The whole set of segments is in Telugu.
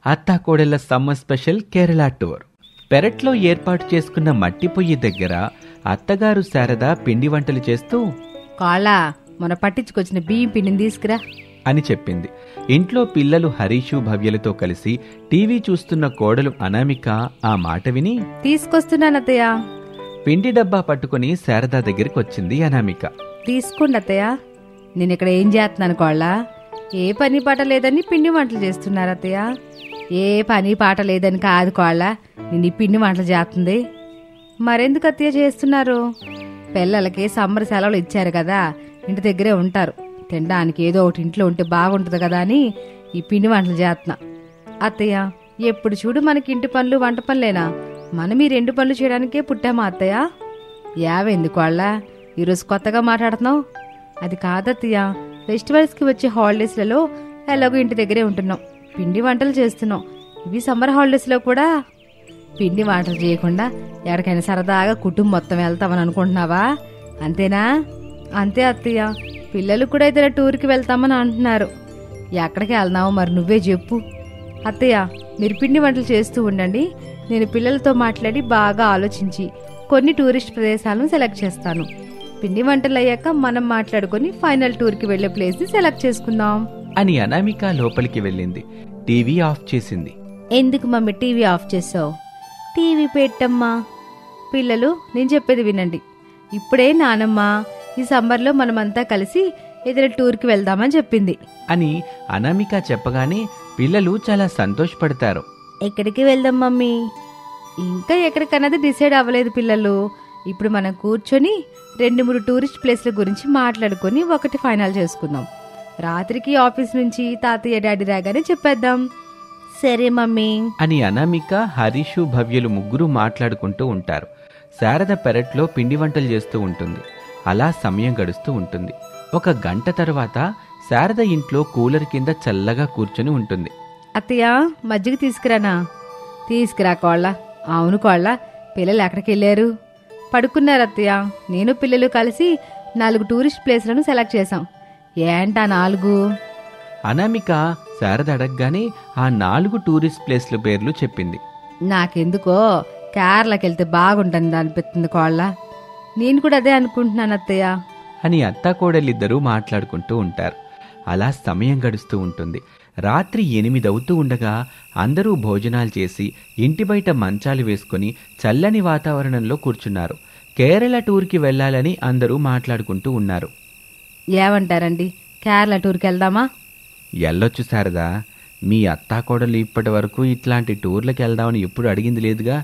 అత్తాకోడళ్ల సమ్మర్ స్పెషల్ కేరళ టూర్. పెరట్లో ఏర్పాటు చేసుకున్న మట్టి పొయ్యి దగ్గర అత్తగారు శారద పిండి వంటలు చేస్తూ, కాళ్ళ మన పట్టించుకొచ్చిన బియ్యం పిండిని తీసుకురా అని చెప్పింది. ఇంట్లో పిల్లలు హరీషు భవ్యలతో కలిసి టీవీ చూస్తున్న కోడలు అనామిక ఆ మాట విని, తీసుకొస్తున్నానత్తయ్య. పిండి డబ్బా పట్టుకుని శారద దగ్గరికి వచ్చింది అనామిక. తీసుకోండి అత్తయ్య. నేను ఇక్కడ ఏం చేస్తున్నాను కోళ్ళ? ఏ పని పాట లేదని పిండి వంటలు చేస్తున్నారు అత్తయ్య. ఏ పని పాట లేదని కాదు కోళ్ళ, నేను ఈ పిండి వంటలు చేస్తుంది. మరెందుకు అత్తయ్య చేస్తున్నారు? పిల్లలకి సమ్మర్ సెలవులు ఇచ్చారు కదా, ఇంటి దగ్గరే ఉంటారు. తినడానికి ఏదో ఒకటి ఇంట్లో ఉంటే బాగుంటుంది కదా అని ఈ పిండి వంటలు చేస్తున్నా. అత్తయ్య, ఎప్పుడు చూడు మనకి ఇంటి పనులు వంట పనులేనా? మనం ఈ రెండు పనులు చేయడానికే పుట్టామా అత్తయ్య? యావెందుకు వాళ్ళ ఈరోజు కొత్తగా మాట్లాడుతున్నావు? అది కాదత్తయ్య, ఫెస్టివల్స్కి వచ్చే హాలిడేస్లలో ఎలాగో ఇంటి దగ్గరే ఉంటున్నాం, పిండి వంటలు చేస్తున్నాం. ఇవి సమ్మర్ హాలిడేస్లో కూడా పిండి వంటలు చేయకుండా ఎక్కడికైనా సరదాగా కుటుంబం మొత్తం వెళ్తామని అనుకుంటున్నావా? అంతేనా? అంతే అత్తయ్య. పిల్లలు కూడా ఏదైనా టూర్కి వెళ్తామని అంటున్నారు. ఎక్కడికి వెళ్దామో మరి నువ్వే చెప్పు. అత్తయ్య, మీరు పిండి వంటలు చేస్తూ ఉండండి. నేను పిల్లలతో మాట్లాడి బాగా ఆలోచించి కొన్ని టూరిస్ట్ ప్రదేశాలను సెలెక్ట్ చేస్తాను. పిండి వంటలు అయ్యాక మనం మాట్లాడుకొని ఫైనల్ టూర్కి వెళ్లే ప్లేస్ని సెలెక్ట్ చేసుకుందాం అని అనామిక లోపలికి వెళ్ళింది. టీవీ ఆఫ్ చేసింది. ఎందుకు మమ్మీ టీవీ ఆఫ్ చేసావు? టీవీ పెట్టమ్మా. పిల్లలు, నేను చెప్పేది వినండి. ఇప్పుడే నానమ్మ ఈ సమ్మర్లో మనమంతా కలిసి ఏదైనా టూర్కి వెళ్దామని చెప్పింది అని అనామిక చెప్పగానే పిల్లలు చాలా సంతోషపడతారు. ఎక్కడికి వెళ్దాం మమ్మీ? ఇంకా ఎక్కడికన్నది డిసైడ్ అవ్వలేదు పిల్లలు. ఇప్పుడు మనం కూర్చొని 2-3 టూరిస్ట్ ప్లేస్ల గురించి మాట్లాడుకొని ఒకటి ఫైనల్ చేసుకుందాం. రాత్రికి ఆఫీస్ నుంచి తాతయ్య డాడీ రాగానే చెప్పేద్దాం. సరే మమ్మీ అని అనామిక, హరీషు, భవ్యలు ముగ్గురు మాట్లాడుకుంటూ ఉంటారు. శారద పెరట్లో పిండి వంటలు చేస్తూ ఉంటుంది. అలా సమయం గడుస్తూ ఉంటుంది. 1 గంట తర్వాత శారద ఇంట్లో కూలర్ కింద చల్లగా కూర్చొని ఉంటుంది. అత్తయ్య, మజ్జిగ తీసుకురానా? తీసుకురా కోళ్ళ. అవును కోళ్ళ, పిల్లలు ఎక్కడికి వెళ్ళారు? పడుకున్నారు అత్తయ్య. నేను పిల్లలు కలిసి 4 టూరిస్ట్ ప్లేస్లను సెలెక్ట్ చేశాం. ఏంటా 4? అనామిక శారద అడగగానే ఆ 4 టూరిస్ట్ ప్లేస్ల పేర్లు చెప్పింది. నాకెందుకో కేరళకి వెళ్తే బాగుంటుంది అనిపిస్తుంది కోళ్ళ. నేను కూడా అదే అనుకుంటున్నాను అత్తయ్య అని అత్తాకోడలిద్దరూ మాట్లాడుకుంటూ ఉంటారు. అలా సమయం గడుస్తూ ఉంటుంది. రాత్రి 8 అవుతూ ఉండగా అందరూ భోజనాలు చేసి ఇంటి బయట మంచాలు వేసుకుని చల్లని వాతావరణంలో కూర్చున్నారు. కేరళ టూర్కి వెళ్లాలని అందరూ మాట్లాడుకుంటూ ఉన్నారు. ఏమంటారండి, కేరళ టూర్కి వెళ్దామా? ఎల్లొచ్చు శారదా. మీ అత్తాకోడలు ఇప్పటి వరకు ఇట్లాంటి టూర్లకు వెళ్దామని ఎప్పుడు అడిగింది లేదుగా.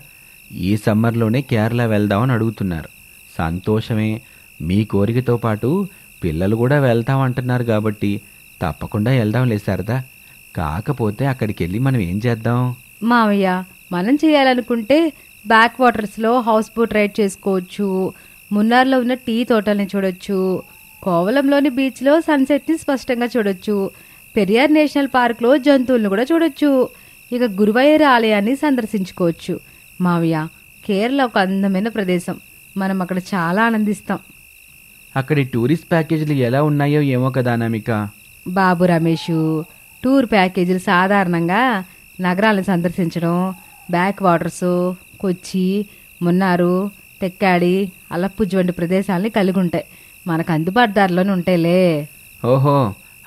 ఈ సమ్మర్లోనే కేరళ వెళ్దామని అడుగుతున్నారు. సంతోషమే. మీ కోరికతో పాటు పిల్లలు కూడా వెళ్తామంటున్నారు కాబట్టి తప్పకుండా వెళ్దాంలే శారదా. కాకపోతే అక్కడికి వెళ్ళి మనం ఏం చేద్దాం? మావయ్య, మనం చేయాలనుకుంటే బ్యాక్ వాటర్స్లో హౌస్ బోట్ రైడ్ చేసుకోవచ్చు. మున్నార్లో ఉన్న టీ తోటల్ని చూడొచ్చు. కోవలంలోని బీచ్లో సన్సెట్ని స్పష్టంగా చూడొచ్చు. పెరియార్ నేషనల్ పార్క్లో జంతువులను కూడా చూడొచ్చు. ఇక గురువాయూర్ ఆలయాన్ని సందర్శించుకోవచ్చు. మావయ్య, కేరళ ఒక అందమైన ప్రదేశం. మనం అక్కడ చాలా ఆనందిస్తాం. అక్కడి టూరిస్ట్ ప్యాకేజీలు ఎలా ఉన్నాయో ఏమో కదా అనామిక. బాబు రమేష్, టూర్ ప్యాకేజీలు సాధారణంగా నగరాలను సందర్శించడం, బ్యాక్ వాటర్స్, కొచ్చి, మున్నారు, తెక్కాడి, అలప్పుజ్ వంటి ప్రదేశాలని కలిగి ఉంటాయి. మనకు అందుబాటు ధరలోనే ఉంటాయిలే. ఓహో,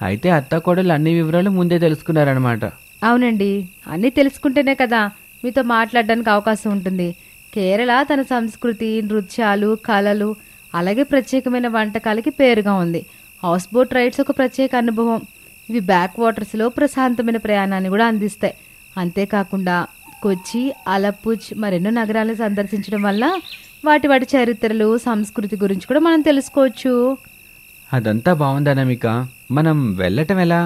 అయితే అత్తాకోడలు అన్ని వివరాలు ముందే తెలుసుకున్నారనమాట. అవునండి, అన్నీ తెలుసుకుంటేనే కదా మీతో మాట్లాడడానికి అవకాశం ఉంటుంది. కేరళ తన సంస్కృతి, నృత్యాలు, కళలు, అలాగే ప్రత్యేకమైన వంటకాలకి పేరుగా ఉంది. హౌస్ బోట్ రైడ్స్ ఒక ప్రత్యేక అనుభవం. ఇవి బ్యాక్ వాటర్స్లో ప్రశాంతమైన ప్రయాణాన్ని కూడా అందిస్తాయి. అంతేకాకుండా కొచ్చి, అలప్పుజ్ మరెన్నో నగరాలను సందర్శించడం వల్ల వాటి చరిత్రలు, సంస్కృతి గురించి కూడా మనం తెలుసుకోవచ్చు. అదంతా బాగుందనమిక. మనం వెళ్ళటం ఎలా?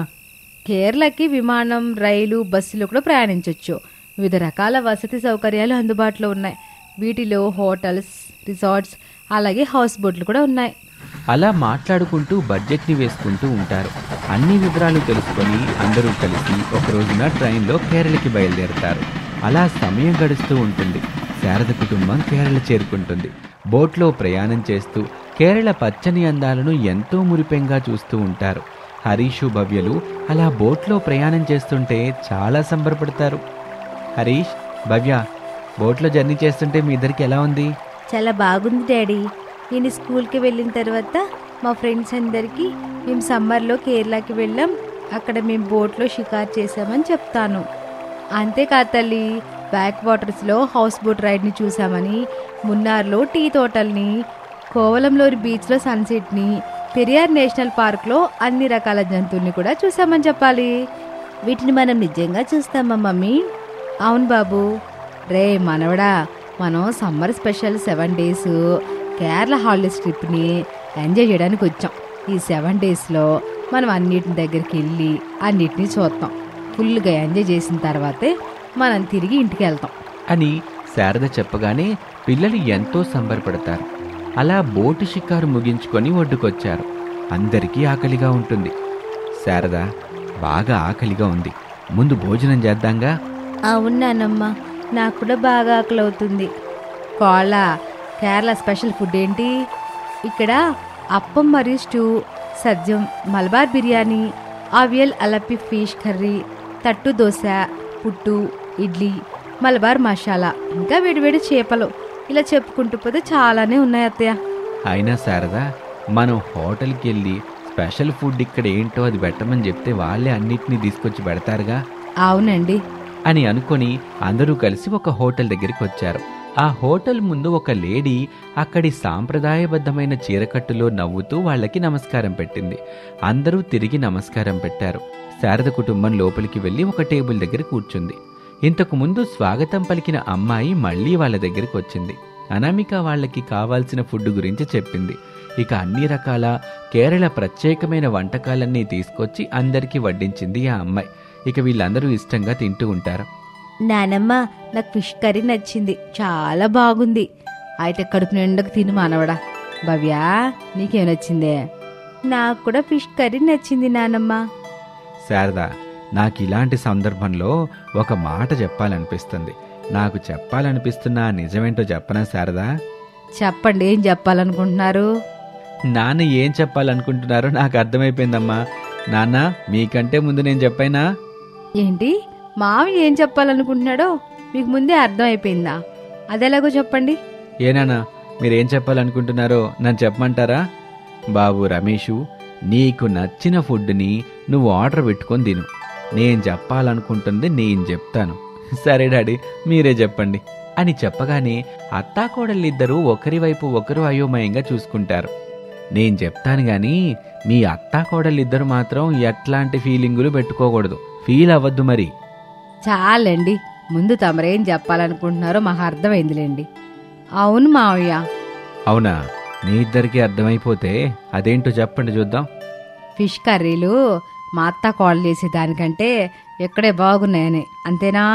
కేరళకి విమానం, రైలు, బస్సులో కూడా ప్రయాణించవచ్చు. వివిధ రకాల వసతి సౌకర్యాలు అందుబాటులో ఉన్నాయి. వీటిలో హోటల్స్, రిసార్ట్స్, అలాగే హౌస్ బోట్లు కూడా ఉన్నాయి. అలా మాట్లాడుకుంటూ బడ్జెట్ని వేసుకుంటూ ఉంటారు. అన్ని వివరాలు తెలుసుకొని అందరూ కలిసి ఒక రోజున ట్రైన్లో కేరళకి బయలుదేరుతారు. అలా సమయం గడుస్తూ ఉంటుంది. శారద కుటుంబం కేరళ చేరుకుంటుంది. బోట్లో ప్రయాణం చేస్తూ కేరళ పచ్చని అందాలను ఎంతో మురిపెంగా చూస్తూ ఉంటారు. హరీషు భవ్యలు అలా బోట్లో ప్రయాణం చేస్తుంటే చాలా సంబరపడతారు. హరీష్, భవ్య, బోట్లో జర్నీ చేస్తుంటే మీ ఇద్దరికి ఎలా ఉంది? చాలా బాగుంది డాడీ. నేను స్కూల్కి వెళ్ళిన తర్వాత మా ఫ్రెండ్స్ అందరికీ మేము సమ్మర్లో కేరళకి వెళ్ళాం, అక్కడ మేము బోట్లో షికారు చేసామని చెప్తాను. అంతేకాదు తల్లి, బ్యాక్ వాటర్స్లో హౌస్ బోట్ రైడ్ని చూసామని, మున్నార్లో టీ తోటల్ని, కోవలంలోని బీచ్లో సన్సెట్ని, పెరియార్ నేషనల్ పార్క్లో అన్ని రకాల జంతువుల్ని కూడా చూసామని చెప్పాలి. వీటిని మనం నిజంగా చూస్తామా మమ్మీ? అవును బాబు. రే మనవడా, మనం summer special 7 days Kerala holidays ట్రిప్ని ఎంజాయ్ చేయడానికి వచ్చాం. ఈ 7 daysలో మనం అన్నిటిని దగ్గరికి వెళ్ళి అన్నిటినీ చూద్దాం. ఫుల్గా ఎంజాయ్ చేసిన తర్వాతే మనం తిరిగి ఇంటికి వెళ్తాం అని శారద చెప్పగానే పిల్లలు ఎంతో సంబరపడతారు. అలా బోటు షికారు ముగించుకొని ఒడ్డుకొచ్చారు. అందరికీ ఆకలిగా ఉంటుంది. శారద, బాగా ఆకలిగా ఉంది, ముందు భోజనం చేద్దాంగా? అవునానమ్మా, నాకు కూడా బాగా ఆకలి అవుతుంది. కోళ్ళ, కేరళ స్పెషల్ ఫుడ్ ఏంటి? ఇక్కడ అప్పం మరియు స్టూ, సజ్జం, మలబార్ బిర్యానీ, అవియల్ అలపి ఫిష్ కర్రీ, తట్టు దోశ, పుట్టు, ఇడ్లీ, మలబార్ మసాలా, ఇంకా వేడివేడి చేపలు, ఇలా చెప్పుకుంటూ పోతే చాలానే ఉన్నాయి అత్తయ్య. అయినా శారద, మనం హోటల్కి వెళ్ళి స్పెషల్ ఫుడ్ ఇక్కడ ఏంటో అది పెట్టమని చెప్తే వాళ్ళే అన్నిటినీ తీసుకొచ్చి పెడతారుగా. అవునండి అని అనుకొని అందరూ కలిసి ఒక హోటల్ దగ్గరికి వచ్చారు. ఆ హోటల్ ముందు ఒక లేడీ అక్కడి సాంప్రదాయబద్ధమైన చీరకట్టులో నవ్వుతూ వాళ్ళకి నమస్కారం పెట్టింది. అందరూ తిరిగి నమస్కారం పెట్టారు. శారద కుటుంబం లోపలికి వెళ్ళి ఒక టేబుల్ దగ్గర కూర్చుంది. ఇంతకు ముందు స్వాగతం పలికిన అమ్మాయి మళ్ళీ వాళ్ళ దగ్గరికి వచ్చింది. అనామిక వాళ్ళకి కావాల్సిన ఫుడ్ గురించి చెప్పింది. ఇక అన్ని రకాల కేరళ ప్రత్యేకమైన వంటకాలన్నీ తీసుకొచ్చి అందరికీ వడ్డించింది ఆ అమ్మాయి. ఇక వీళ్ళందరూ ఇష్టంగా తింటూ ఉంటారు. నానమ్మ, నాకు ఫిష్ కర్రీ నచ్చింది, చాలా బాగుంది. అయితే కడుపు నిండకు తిను మానవడా. భవ్య, నీకేం నచ్చిందే? నాకు కూడా ఫిష్ కర్రీ నచ్చింది నానమ్మ. శారద, నాకు ఇలాంటి సందర్భంలో ఒక మాట చెప్పాలనిపిస్తుంది. నాకు చెప్పాలనిపిస్తున్న నిజమేంటో చెప్పనా శారదా? చెప్పండి, ఏం చెప్పాలనుకుంటున్నారు? నాన్న ఏం చెప్పాలనుకుంటున్నారో నాకు అర్థమైపోయిందమ్మా. నాన్న, మీకంటే ముందు నేను చెప్పైనా? ఏంటి, మావి ఏం చెప్పాలనుకుంటున్నాడో మీకు ముందే అర్థం అయిపోయిందా? అదెలాగో చెప్పండి. ఏనానా, మీరేం చెప్పాలనుకుంటున్నారో నన్ను చెప్పమంటారా? బాబు రమేషు, నీకు నచ్చిన ఫుడ్ని నువ్వు ఆర్డర్ పెట్టుకొని తిను. నేను చెప్పాలనుకుంటుంది నేను చెప్తాను. సరే డాడీ, మీరే చెప్పండి అని చెప్పగానే అత్తాకోడళ్ళిద్దరూ ఒకరి వైపు ఒకరు అయోమయంగా చూసుకుంటారు. నేను చెప్తాను గాని మీ అత్తాకోడళ్ళిద్దరు మాత్రం ఎట్లాంటి ఫీలింగులు పెట్టుకోకూడదు. ఫీల్ అవ్వద్దు మరి. చాలండి, ముందు తమరేం చెప్పాలనుకుంటున్నారో మాకు అర్థమైందిలేండి. అవును మావయ్య. అవునా? మీ ఇద్దరికి అర్థమైపోతే అదేంటో చెప్పండి చూద్దాం. ఫిష్ కర్రీలు మా అత్త కాల్ చేసే దానికంటే ఎక్కడే బాగున్నాయని, అంతేనా?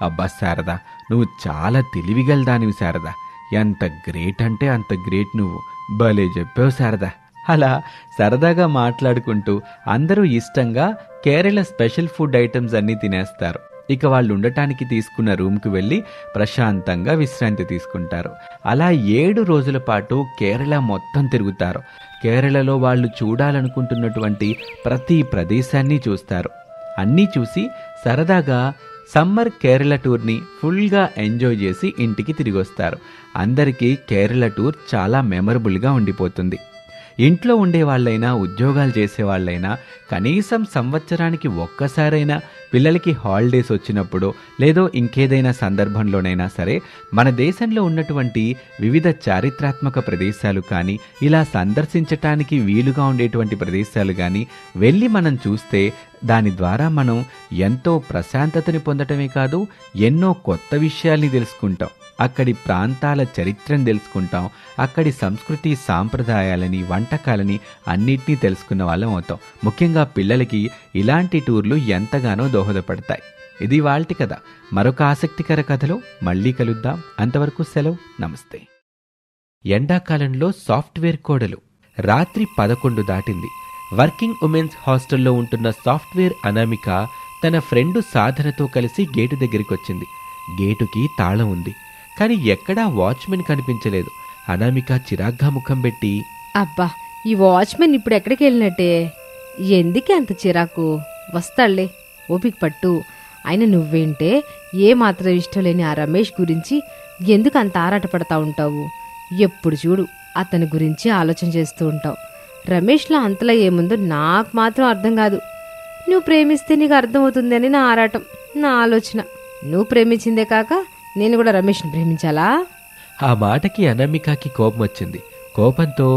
అబ్బా శారదా, నువ్వు చాలా తెలివిగలదానివి శారదా. ఎంత గ్రేట్ అంటే అంత గ్రేట్. నువ్వు భలే చెప్పావు శారదా. అలా సరదాగా మాట్లాడుకుంటూ అందరూ ఇష్టంగా కేరళ స్పెషల్ ఫుడ్ ఐటమ్స్ అన్నీ తినేస్తారు. ఇక వాళ్ళు ఉండటానికి తీసుకున్న రూమ్కి వెళ్ళి ప్రశాంతంగా విశ్రాంతి తీసుకుంటారు. అలా 7 రోజుల పాటు కేరళ మొత్తం తిరుగుతారు. కేరళలో వాళ్ళు చూడాలనుకుంటున్నటువంటి ప్రతి ప్రదేశాన్ని చూస్తారు. అన్నీ చూసి సరదాగా సమ్మర్ కేరళ టూర్ని ఫుల్గా ఎంజాయ్ చేసి ఇంటికి తిరిగి వస్తారు. అందరికీ కేరళ టూర్ చాలా మెమరబుల్గా ఉండిపోతుంది. ఇంట్లో ఉండే వాళ్ళైనా ఉద్యోగాలు చేసేవాళ్ళైనా కనీసం సంవత్సరానికి ఒక్కసారైనా పిల్లలకి హాలిడేస్ వచ్చినప్పుడు లేదో ఇంకేదైనా సందర్భంలోనైనా సరే మన దేశంలో ఉన్నటువంటి వివిధ చారిత్రాత్మక ప్రదేశాలు కానీ ఇలా సందర్శించటానికి వీలుగా ఉండేటువంటి ప్రదేశాలు కానీ వెళ్ళి మనం చూస్తే దాని ద్వారా మనం ఎంతో ప్రశాంతతని పొందటమే కాదు, ఎన్నో కొత్త విషయాల్ని తెలుసుకుంటాం. అక్కడి ప్రాంతాల చరిత్రను తెలుసుకుంటాం. అక్కడి సంస్కృతి సాంప్రదాయాలని వంటకాలని అన్నిటినీ తెలుసుకున్న వాళ్ళం అవుతాం. ముఖ్యంగా పిల్లలకి ఇలాంటి టూర్లు ఎంతగానో దోహదపడతాయి. ఇది వాల్టి కథ. మరొక ఆసక్తికర కథలో మళ్ళీ కలుద్దాం. అంతవరకు సెలవు, నమస్తే. ఎండాకాలంలో సాఫ్ట్వేర్ కోడలు. రాత్రి 11 దాటింది. వర్కింగ్ ఉమెన్స్ హాస్టల్లో ఉంటున్న సాఫ్ట్వేర్ అనామిక తన ఫ్రెండు సాధనతో కలిసి గేటు దగ్గరికి వచ్చింది. గేటుకి తాళం ఉంది, కానీ ఎక్కడా వాచ్మెన్ కనిపించలేదు. అనామిక చిరాగ్గా ముఖం పెట్టి, అబ్బా, ఈ వాచ్మెన్ ఇప్పుడు ఎక్కడికి వెళ్ళినట్టే? ఎందుకే అంత చిరాకు? వస్తాళ్లే, ఓపిక పట్టు. ఆయన నువ్వేంటే ఏ మాత్రం ఇష్టం లేని ఆ రమేష్ గురించి ఎందుకు అంత ఆరాటపడతా ఉంటావు? ఎప్పుడు చూడు అతని గురించి ఆలోచన చేస్తూ ఉంటావు. రమేష్లో అంతలా ఏముందో నాకు మాత్రం అర్థం కాదు. నువ్వు ప్రేమిస్తే నీకు అర్థమవుతుందని నా ఆరాటం, నా ఆలోచన. నువ్వు ప్రేమించిందే కాక నేను కూడా రమేష్ని ప్రేమించాలా? ఆ మాటకి అనామికకి కోపం వచ్చింది. కోపంతో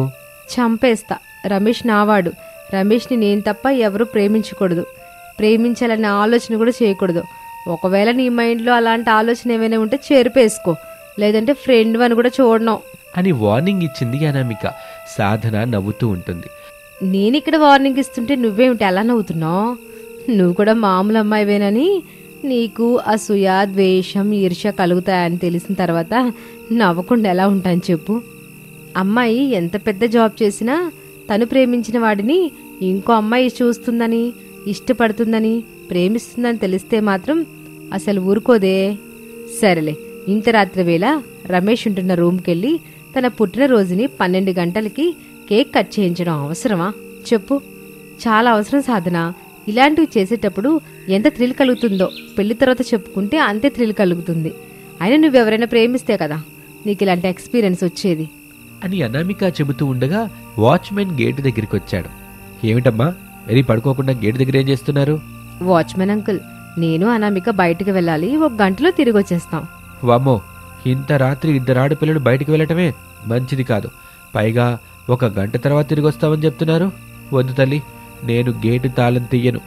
చంపేస్తా. రమేష్ నావాడు. రమేష్ని నేను తప్ప ఎవరూ ప్రేమించకూడదు. ప్రేమించాలనే ఆలోచన కూడా చేయకూడదు. ఒకవేళ నీ మైండ్లో అలాంటి ఆలోచన ఏమైనా ఉంటే చెరిపేసుకో, లేదంటే ఫ్రెండ్ అని కూడా చూడను అని వార్నింగ్ ఇచ్చింది అనామిక. సాధన నవ్వుతూ ఉంటుంది. నేనిక్కడ వార్నింగ్ ఇస్తుంటే నువ్వేమిటి అలా నవ్వుతున్నావు? నువ్వు కూడా మామూలు అమ్మాయివేనని, నీకు అసూయ, ద్వేషం, ఈర్ష్య కలుగుతాయని తెలిసిన తర్వాత నవ్వకుండా ఎలా ఉంటాను చెప్పు? అమ్మాయి ఎంత పెద్ద జాబ్ చేసినా తను ప్రేమించిన వాడిని ఇంకో అమ్మాయి చూస్తుందని, ఇష్టపడుతుందని, ప్రేమిస్తుందని తెలిస్తే మాత్రం అసలు ఊరుకోదే. సరేలే, ఇంత రాత్రి వేళ రమేష్ ఉంటున్న రూమ్కెళ్ళి తన పుట్టినరోజుని 12 గంటలకి కేక్ కట్ చేయించడం అవసరమా చెప్పు? చాలా అవసరం సాధన. ఇలాంటివి చేసేటప్పుడు ఎంత థ్రిల్ కలుగుతుందో పెళ్లి తర్వాత చెప్పుకుంటే అంతే థ్రిల్ కలుగుతుంది. అయినా నువ్వెవరైనా ప్రేమిస్తే కదా నీకు ఇలాంటి ఎక్స్పీరియన్స్ వచ్చేది అని అనామిక చెబుతూ ఉండగా వాచ్మెన్ గేటు దగ్గరికి వచ్చాడు. ఏమిటమ్మా, వెరీ పడుకోకుండా గేటు దగ్గర ఏం చేస్తున్నారు? వాచ్మెన్ అంకుల్, నేను అనామిక బయటికి వెళ్ళాలి, 1 గంటలో తిరిగి వచ్చేస్తాం. వామ్మో, ఇంత రాత్రి 2 ఆడపిల్లలు బయటికి వెళ్ళటమే మంచిది కాదు. పైగా 1 గంట తర్వాత తిరిగి వస్తామని చెప్తున్నారు. వద్దు తల్లి, నేను గేటు తాళం తీయను.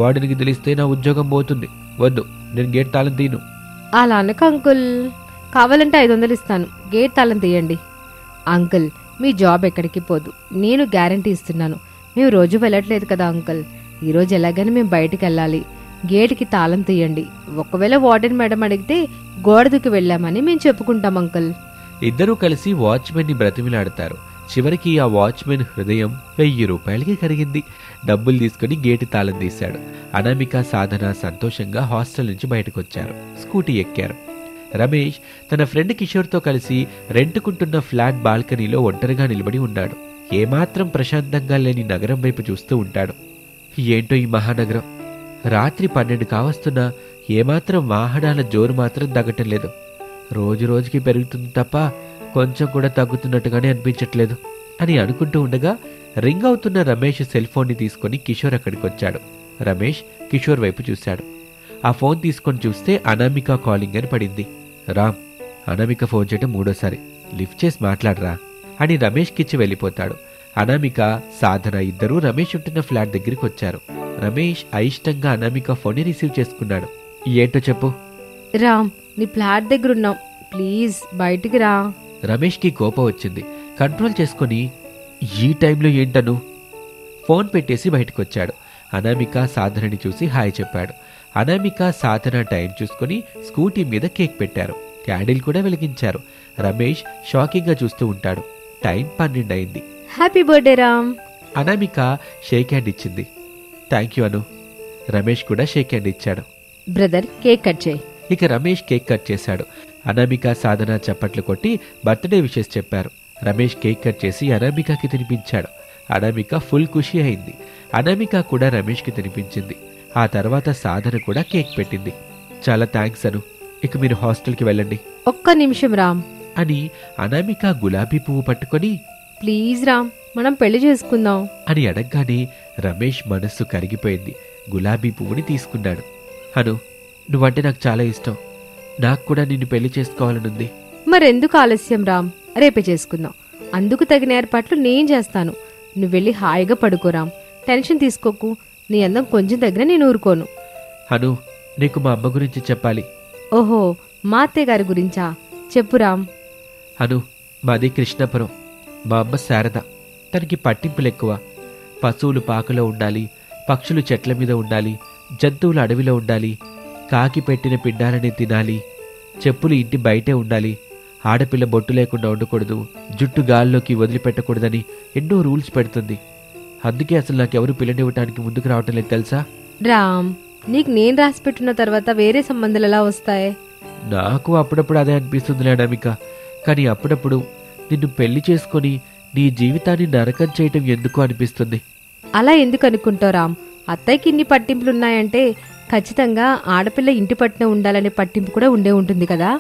వాడినికి తెలిస్తే నా ఉద్యోగం పోతుంది. వద్దు, నేను గేటు తాళం తీయను. అలా అనక అంకుల్, కావాలంటే 500 ఇస్తాను, గేట్ తాళం తీయండి. అంకుల్, మీ జాబ్ ఎక్కడికి పోదు, నేను గ్యారంటీ ఇస్తున్నాను. మేము రోజు వెళ్ళట్లేదు కదా అంకుల్, ఈరోజు ఎలాగైనా మేము బయటికి వెళ్ళాలి. గేటుకి తాళం తీయండి. ఒకవేళ వార్డెన్ మేడం అడిగితే గోడ దూకి వెళ్ళామని మేము చెప్పుకుంటాం అంకుల్. ఇద్దరూ కలిసి వాచ్మెన్ ని బ్రతిమిలాడతారు. చివరికి ఆ వాచ్మెన్ హృదయం 1000 రూపాయలకి కరిగింది. డబ్బులు తీసుకుని గేటు తాళం తీశాడు. అనామిక, సాధన సంతోషంగా హాస్టల్ నుంచి బయటకొచ్చారు. స్కూటీ ఎక్కారు. రమేష్ తన ఫ్రెండ్ కిషోర్తో కలిసి రెంటుకుంటున్న ఫ్లాట్ బాల్కనీలో ఒంటరిగా నిలబడి ఉన్నాడు. ఏమాత్రం ప్రశాంతంగా లేని నగరం వైపు చూస్తూ ఉంటాడు. ఏంటో ఈ మహానగరం, రాత్రి 12 కావస్తున్నా ఏమాత్రం వాహనాల జోరు మాత్రం తగ్గటం లేదు. రోజు రోజుకి పెరుగుతుంది తప్ప కొంచెం కూడా తగ్గుతున్నట్టుగానే అనిపించట్లేదు అని అనుకుంటూ ఉండగా రింగ్ అవుతున్న రమేష్ సెల్ ఫోన్ని తీసుకుని కిషోర్ అక్కడికి వచ్చాడు. రమేష్ కిషోర్ వైపు చూశాడు. ఆ ఫోన్ తీసుకొని చూస్తే అనామిక కాలింగ్ అని పడింది. రామ్, అనామిక ఫోన్ చేయటం 3వసారి, లిఫ్ట్ చేసి మాట్లాడరా అని రమేష్కిచ్చి వెళ్ళిపోతాడు. అనామిక, సాధన ఇద్దరూ రమేష్ ఉంటున్న ఫ్లాట్ దగ్గరికి వచ్చారు. రమేష్ అయిష్టంగా అనామిక ఫోన్ని రిసీవ్ చేసుకున్నాడు. ఏంటో చెప్పు. రామ్, నీ ఫ్లాట్ దగ్గర ఉన్నాం, ప్లీజ్ బయటికి రా. రమేష్కి కోపం వచ్చింది. కంట్రోల్ చేసుకుని ఈ టైంలో ఏంటను ఫోన్ పెట్టేసి బయటకొచ్చాడు. అనామిక సాధనని చూసి హాయ్ చెప్పాడు. అనామిక, సాధన టైం చూసుకుని స్కూటీ మీద కేక్ పెట్టారు. క్యాండిల్ కూడా వెలిగించారు. రమేష్ షాకింగ్గా చూస్తూ ఉంటాడు. టైం 12 అయింది. Happy birthday Ram. Anamika shake hand ఇచ్చింది. థ్యాంక్ యూ అను. రమేష్ కూడా షేక్ హ్యాండ్ ఇచ్చాడు. బ్రదర్, కేక్ కట్ చేయి. ఇక రమేష్ కేక్ కట్ చేశాడు. అనామిక, సాధన చప్పట్లు కొట్టి బర్త్డే విషెస్ చెప్పారు. రమేష్ కేక్ కట్ చేసి అనామికకి తినిపించాడు. అనామిక ఫుల్ ఖుషి అయింది. అనామిక కూడా రమేష్కి తినిపించింది. ఆ తర్వాత సాధన కూడా కేక్ పెట్టింది. చాలా థ్యాంక్స్ అను, ఇక మీరు హాస్టల్కి వెళ్ళండి. ఒక్క నిమిషం రామ్ అని అనామిక గులాబీ పువ్వు పట్టుకొని ప్లీజ్ రామ్, మనం పెళ్లి చేసుకుందాం అని అడగగానే రమేష్ మనస్సు కరిగిపోయింది. గులాబీ పువ్వుని తీసుకున్నాడు. అను, నువ్వంటే నాకు చాలా ఇష్టం. నాకు కూడా నిన్ను పెళ్లి చేసుకోవాలనుంది. మరెందుకు ఆలస్యం రామ్, రేపే చేసుకుందాం. అందుకు తగిన ఏర్పాట్లు నేను చేస్తాను. నువ్వు వెళ్ళి హాయిగా పడుకోరాం, టెన్షన్ తీసుకోకు. నీ అందం కొంచెం దగ్గర నేను ఊరుకోను. అను, నీకు మా అమ్మ గురించి చెప్పాలి. ఓహో, మా అత్తయ్య గారి గురించా? చెప్పురామ్. అను, మాది కృష్ణపురం. మా అమ్మ శారద. తనకి పట్టింపులు ఎక్కువ. పశువులు పాకలో ఉండాలి, పక్షులు చెట్ల మీద ఉండాలి, జంతువులు అడవిలో ఉండాలి, కాకి పెట్టిన పిండాలని తినాలి, చెప్పులు ఇంటి బయటే ఉండాలి, ఆడపిల్ల బొట్టు లేకుండా ఉండకూడదు, జుట్టు గాల్లోకి వదిలిపెట్టకూడదని ఎన్నో రూల్స్ పెడుతుంది. అందుకే అసలు నాకెవరు పిల్లనివ్వటానికి ముందుకు రావటం లేదు తెలుసా? రామ్, నీకు నేను రాసి పెట్టున్న తర్వాత వేరే సంబంధాలు ఎలా వస్తాయి? నాకు అప్పుడప్పుడు అదే అనిపిస్తుంది అనామిక. కానీ అప్పుడప్పుడు నిన్ను పెళ్లి చేసుకొని నీ జీవితాన్ని నరకం చేయటం ఎందుకు అనిపిస్తుంది. అలా ఎందుకు అనుకుంటావు రామ్? అత్తయ్యకి ఇన్ని పట్టింపులున్నాయంటే ఖచ్చితంగా ఆడపిల్ల ఇంటి పట్టున ఉండాలనే పట్టింపు కూడా ఉండే ఉంటుంది కదా.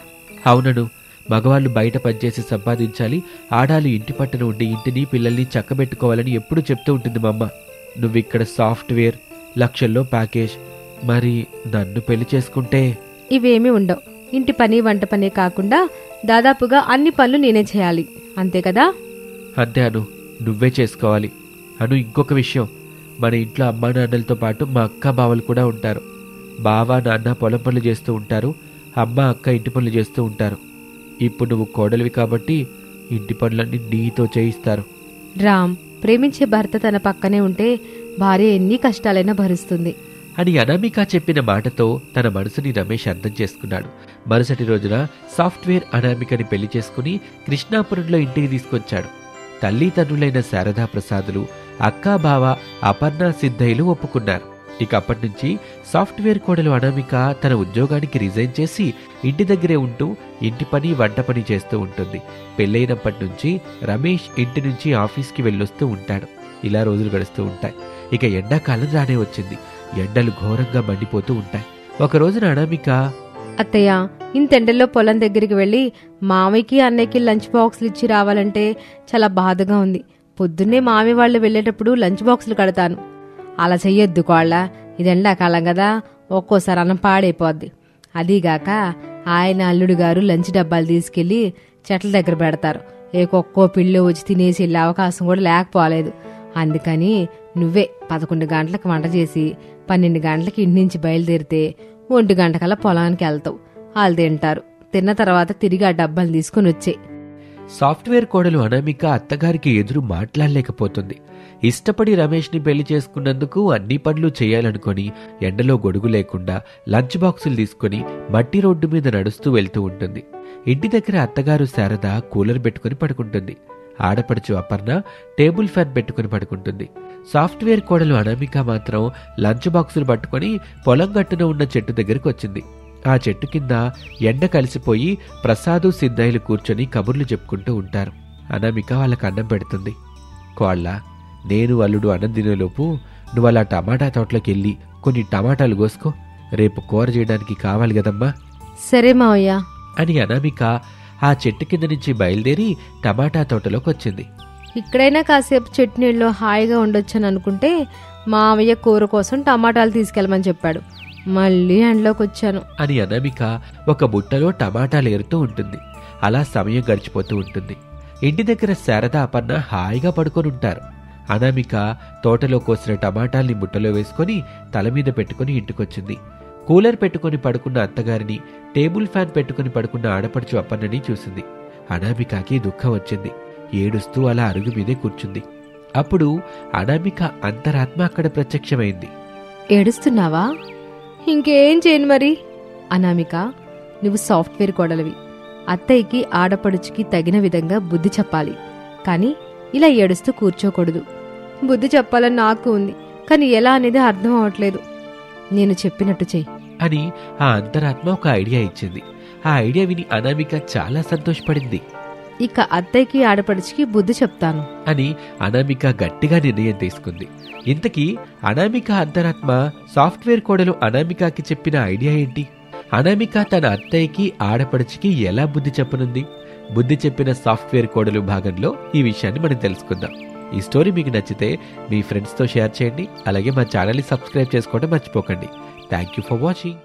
అవునను, మగవాళ్ళు బయట పనిచేసి సంపాదించాలి, ఆడాలు ఇంటి పట్టున ఉండి ఇంటిని పిల్లల్ని చక్కబెట్టుకోవాలని ఎప్పుడూ చెప్తూ ఉంటుంది మా అమ్మ. నువ్విక్కడ సాఫ్ట్వేర్, లక్షల్లో ప్యాకేజ్, మరి నన్ను పెళ్లి చేసుకుంటే? ఇవేమీ ఉండవు. ఇంటి పని వంట పనే కాకుండా దాదాపుగా అన్ని పనులు నేనే చేయాలి, అంతే కదా? అంతే అను, నువ్వే చేసుకోవాలి. అను, ఇంకొక విషయం, మన ఇంట్లో అమ్మా నాన్నలతో పాటు మా అక్క బావలు కూడా ఉంటారు. బావ నాన్న పొలం పనులు చేస్తూ ఉంటారు, అమ్మ అక్క ఇంటి పనులు చేస్తూ ఉంటారు. ఇప్పుడు నువ్వు కోడలివి కాబట్టి ఇంటి పనులన్నీ నీతో చేయిస్తారు. రామ్, ప్రేమించే భర్త తన పక్కనే ఉంటే భార్య ఎన్ని కష్టాలైనా భరిస్తుంది అని అనామిక చెప్పిన మాటతో తన మనసుని రమేష్ అర్థం చేసుకున్నాడు. మరుసటి రోజున సాఫ్ట్వేర్ అనామికని పెళ్లి చేసుకుని కృష్ణాపురంలో ఇంటికి తీసుకొచ్చాడు. తల్లిదండ్రులైన శారదా ప్రసాదులు, అక్కా బావ అపర్ణ సిద్ధయ్యలు ఒప్పుకున్నారు. ఇక అప్పటి నుంచి సాఫ్ట్వేర్ కోడలు అనామిక తన ఉద్యోగానికి రిజైన్ చేసి ఇంటి దగ్గరే ఉంటూ ఇంటి పని వంట పని చేస్తూ ఉంటుంది. పెళ్ళైనప్పటి నుంచి రమేష్ ఇంటి నుంచి ఆఫీస్కి వెళ్ళొస్తూ ఉంటాడు. ఇలా రోజులు గడుస్తూ ఉంటాయి. ఇక ఎండాకాలం రానే వచ్చింది. ఎండలు ఘోరంగా మండిపోతూ ఉంటాయి. ఒక రోజున అనామిక, అత్తయ్య, ఇంతెండల్లో పొలం దగ్గరికి వెళ్ళి మామయ్యకి అన్నయ్యకి లంచ్ బాక్సులు ఇచ్చి రావాలంటే చాలా బాధగా ఉంది. పొద్దున్నే మామి వాళ్ళు వెళ్ళేటప్పుడు లంచ్ బాక్సులు కడతాను. అలా చెయ్యొద్దు కోళ్ళ, ఇది ఎండాకాలం కదా, ఒక్కోసారి అన్నం పాడైపోద్ది. అదీగాక ఆయన అల్లుడు గారు లంచ్ డబ్బాలు తీసుకెళ్లి చెట్ల దగ్గర పెడతారు. ఏ కుక్కో పిల్లో వచ్చి తినేసి వెళ్ళే అవకాశం కూడా లేకపోలేదు. అందుకని నువ్వే 11 గంటలకు వంట చేసి 12 గంటలకి ఇంటి నుంచి బయలుదేరితే 1 గంటకల్లా పొలానికి వెళ్తావు. వాళ్ళు తింటారు. తిన్న తర్వాత తిరిగి ఆ డబ్బాలు తీసుకుని వచ్చే. సాఫ్ట్వేర్ కోడలు అనామిక అత్తగారికి ఎదురు మాట్లాడలేకపోతుంది. ఇష్టపడి రమేష్ని పెళ్లి చేసుకున్నందుకు అన్ని పనులు చేయాలనుకొని ఎండలో గొడుగు లేకుండా లంచ్ బాక్సులు తీసుకుని మట్టి రోడ్డు మీద నడుస్తూ వెళ్తూ ఉంటుంది. ఇంటి దగ్గర అత్తగారు శారద కూలర్ పెట్టుకుని పడుకుంటుంది. ఆడపడుచు అపర్ణ టేబుల్ ఫ్యాన్ పెట్టుకుని పడుకుంటుంది. సాఫ్ట్వేర్ కోడలు అనామిక మాత్రం లంచ్ బాక్సులు పట్టుకుని పొలం గట్టున ఉన్న చెట్టు దగ్గరికి వచ్చింది. ఆ చెట్టు కింద ఎండ కలిసిపోయి ప్రసాదు సిద్ధయ్యలు కూర్చొని కబుర్లు చెప్పుకుంటూ ఉంటారు. అనామిక వాళ్ళకి అన్నం పెడుతుంది. కోళ్ళ, నేను అల్లుడు అన్నం తినేలోపు నువ్వు అలా టమాటా తోటలోకి వెళ్ళి కొన్ని టమాటాలు కోసుకో, రేపు కూర చేయడానికి కావాలి కదమ్మా. సరే మావయ్య అని అనామిక ఆ చెట్టు కింద నుంచి బయలుదేరి టమాటా తోటలోకి వచ్చింది. ఇక్కడైనా కాసేపు చెట్టు నీళ్ళలో హాయిగా ఉండొచ్చని అనుకుంటే మావయ్య కూర కోసం టమాటాలు తీసుకెళ్ళమని చెప్పాడు. మళ్ళీ ఎండలోకి వచ్చాను అని అనామిక ఒక బుట్టలో టమాటాలు ఏరుతూ ఉంటుంది. అలా సమయం గడిచిపోతూ ఉంటుంది. ఇంటి దగ్గర శారద అపర్ణ హాయిగా పడుకొని ఉంటారు. అనామిక తోటలో కోసిన టమాటాల్ని బుట్టలో వేసుకుని తల మీద పెట్టుకుని ఇంటికొచ్చింది. కూలర్ పెట్టుకుని పడుకున్న అత్తగారిని, టేబుల్ ఫ్యాన్ పెట్టుకుని పడుకున్న ఆడపడుచు అపర్ణని చూసింది. అనామికకి దుఃఖం వచ్చింది. ఏడుస్తూ అలా అరుగు మీదే కూర్చుంది. అప్పుడు అనామిక అంతరాత్మ అక్కడ ప్రత్యక్షమైంది. ఏడుస్తున్నావా? ఇంకేం చేయను మరి. అనామిక, నువ్వు సాఫ్ట్వేర్ కోడలివి. అత్తయ్యకి ఆడపడుచుకి తగిన విధంగా బుద్ధి చెప్పాలి, కానీ ఇలా ఏడుస్తూ కూర్చోకూడదు. బుద్ధి చెప్పాలని నాకు ఉంది, కానీ ఎలా అనేది అర్థం అవట్లేదు. నేను చెప్పినట్టు చెయ్యి అని ఆ అంతరాత్మ ఒక ఐడియా ఇచ్చింది. ఆ ఐడియా విని అనామిక చాలా సంతోషపడింది. ఇక అత్తయ్యకి ఆడపడుచుకి బుద్ధి చెప్తాను అని అనామిక గట్టిగా నిర్ణయం తీసుకుంది. ఇంతకీ అనామిక అంతరాత్మ సాఫ్ట్వేర్ కోడలు అనామికకి చెప్పిన ఐడియా ఏంటి? అనామిక తన అత్తయ్యకి ఆడపడుచుకి ఎలా బుద్ధి చెప్పనుంది? బుద్ధి చెప్పిన సాఫ్ట్వేర్ కోడలు భాగంలో ఈ విషయాన్ని మనం తెలుసుకుందాం. ఈ స్టోరీ మీకు నచ్చితే మీ ఫ్రెండ్స్తో షేర్ చేయండి. అలాగే మా ఛానల్ని సబ్స్క్రైబ్ చేసుకోవడం మర్చిపోకండి. Thank you for watching.